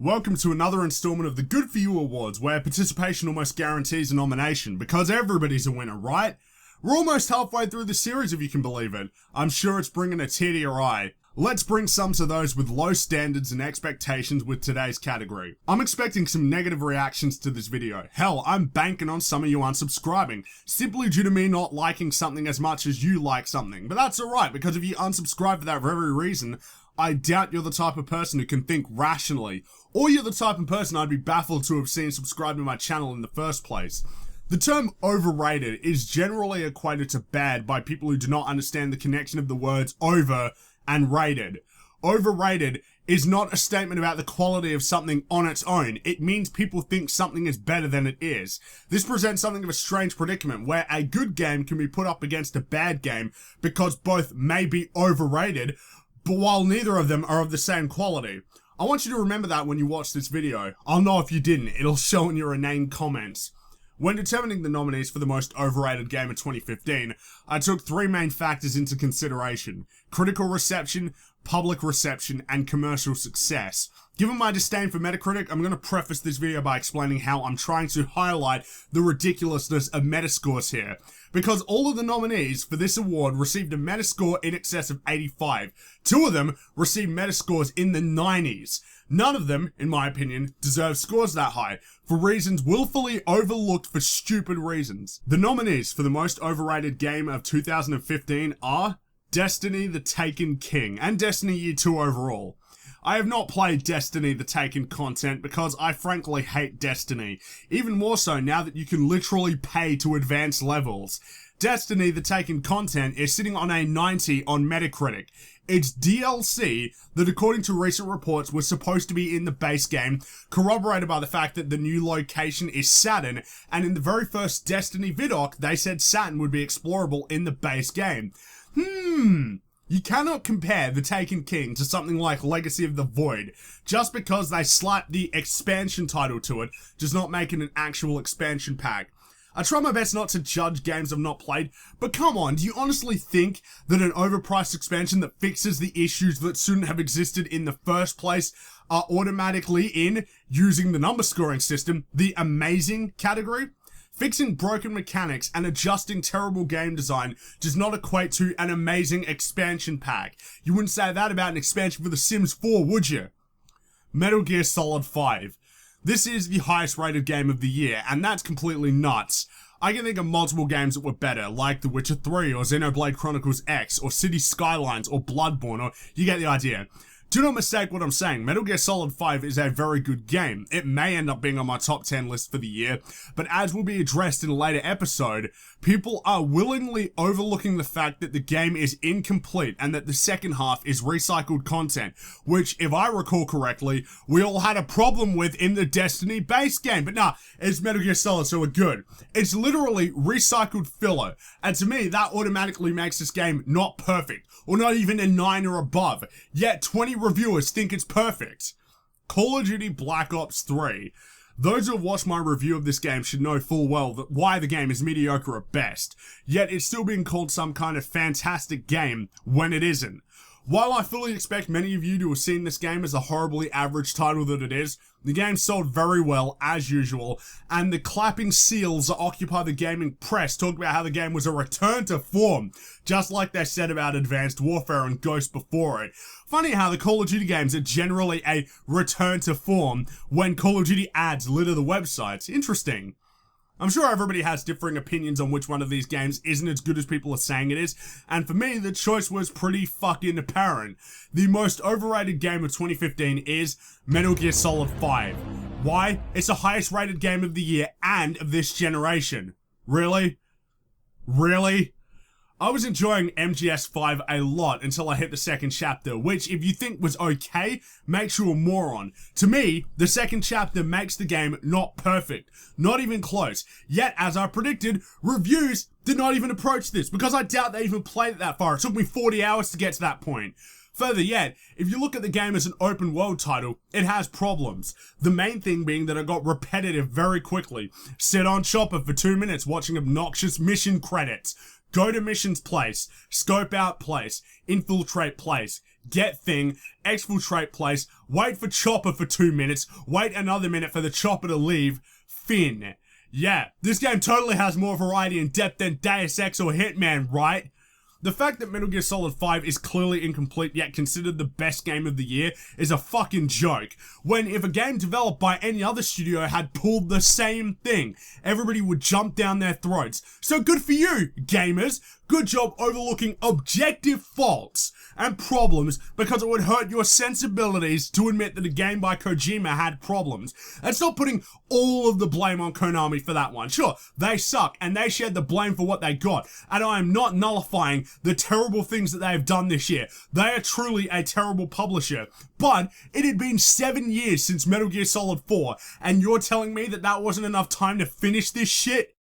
Welcome to another installment of the Good For You Awards, where participation almost guarantees a nomination, because everybody's a winner, right? We're almost halfway through the series, if you can believe it. I'm sure it's bringing a tear to your eye. Let's bring some to those with low standards and expectations with today's category. I'm expecting some negative reactions to this video. Hell, I'm banking on some of you unsubscribing, simply due to me not liking something as much as you like something. But that's alright, because if you unsubscribe for that very reason, I doubt you're the type of person who can think rationally, or you're the type of person I'd be baffled to have seen subscribe to my channel in the first place. The term overrated is generally equated to bad by people who do not understand the connection of the words over and rated. Overrated is not a statement about the quality of something on its own. It means people think something is better than it is. This presents something of a strange predicament where a good game can be put up against a bad game because both may be overrated, but while neither of them are of the same quality. I want you to remember that when you watch this video. I'll know if you didn't, it'll show in your inane comments. When determining the nominees for the most overrated game of 2015, I took three main factors into consideration: critical reception, public reception, and commercial success. Given my disdain for Metacritic, I'm going to preface this video by explaining how I'm trying to highlight the ridiculousness of Metascores here. Because all of the nominees for this award received a Metascore in excess of 85. Two of them received Metascores in the 90s. None of them, in my opinion, deserve scores that high, for reasons willfully overlooked for stupid reasons. The nominees for the most overrated game of 2015 are Destiny the Taken King, and Destiny Year 2 overall. I have not played Destiny the Taken content because I frankly hate Destiny, even more so now that you can literally pay to advance levels. Destiny the Taken content is sitting on a 90 on Metacritic. It's DLC that, according to recent reports, was supposed to be in the base game, corroborated by the fact that the new location is Saturn, and in the very first Destiny vidoc, they said Saturn would be explorable in the base game. You cannot compare The Taken King to something like Legacy of the Void. Just because they slapped the expansion title to it does not make it an actual expansion pack. I try my best not to judge games I've not played, but come on, do you honestly think that an overpriced expansion that fixes the issues that shouldn't have existed in the first place are automatically in, using the number scoring system, the amazing category? Fixing broken mechanics and adjusting terrible game design does not equate to an amazing expansion pack. You wouldn't say that about an expansion for The Sims 4, would you? Metal Gear Solid 5. This is the highest rated game of the year, and that's completely nuts. I can think of multiple games that were better, like The Witcher 3, or Xenoblade Chronicles X, or City Skylines, or Bloodborne, or you get the idea. Do not mistake what I'm saying, Metal Gear Solid 5 is a very good game. It may end up being on my top 10 list for the year, but as will be addressed in a later episode, people are willingly overlooking the fact that the game is incomplete and that the second half is recycled content, which, if I recall correctly, we all had a problem with in the Destiny base game. But nah, it's Metal Gear Solid, so we're good. It's literally recycled filler, and to me, that automatically makes this game not perfect, or not even a 9 or above, yet 20 reviewers think it's perfect. Call of Duty Black Ops 3. Those who have watched my review of this game should know full well that why the game is mediocre at best, yet it's still being called some kind of fantastic game when it isn't. While I fully expect many of you to have seen this game as the horribly average title that it is, the game sold very well, as usual, and the clapping seals that occupy the gaming press talk about how the game was a return to form, just like they said about Advanced Warfare and Ghost before it. Funny how the Call of Duty games are generally a return to form when Call of Duty ads litter the websites. Interesting. I'm sure everybody has differing opinions on which one of these games isn't as good as people are saying it is, and for me, the choice was pretty fucking apparent. The most overrated game of 2015 is Metal Gear Solid 5. Why? It's the highest rated game of the year and of this generation. Really? Really? I was enjoying MGS5 a lot until I hit the second chapter, which, if you think was okay, makes you a moron. To me, the second chapter makes the game not perfect, not even close. Yet, as I predicted, reviews did not even approach this, because I doubt they even played it that far. It took me 40 hours to get to that point. Further yet, if you look at the game as an open world title, it has problems. The main thing being that it got repetitive very quickly. Sit on chopper for 2 minutes watching obnoxious mission credits. Go to missions place, scope out place, infiltrate place, get thing, exfiltrate place, wait for chopper for 2 minutes, wait another minute for the chopper to leave, fin. Yeah, this game totally has more variety and depth than Deus Ex or Hitman, right? The fact that Metal Gear Solid 5 is clearly incomplete yet considered the best game of the year is a fucking joke. When if a game developed by any other studio had pulled the same thing, everybody would jump down their throats. So good for you, gamers. Good job overlooking objective faults and problems because it would hurt your sensibilities to admit that a game by Kojima had problems. And stop putting all of the blame on Konami for that one. Sure, they suck and they shared the blame for what they got. And I am not nullifying the terrible things that they have done this year. They are truly a terrible publisher. But it had been 7 years since Metal Gear Solid 4 and you're telling me that that wasn't enough time to finish this shit?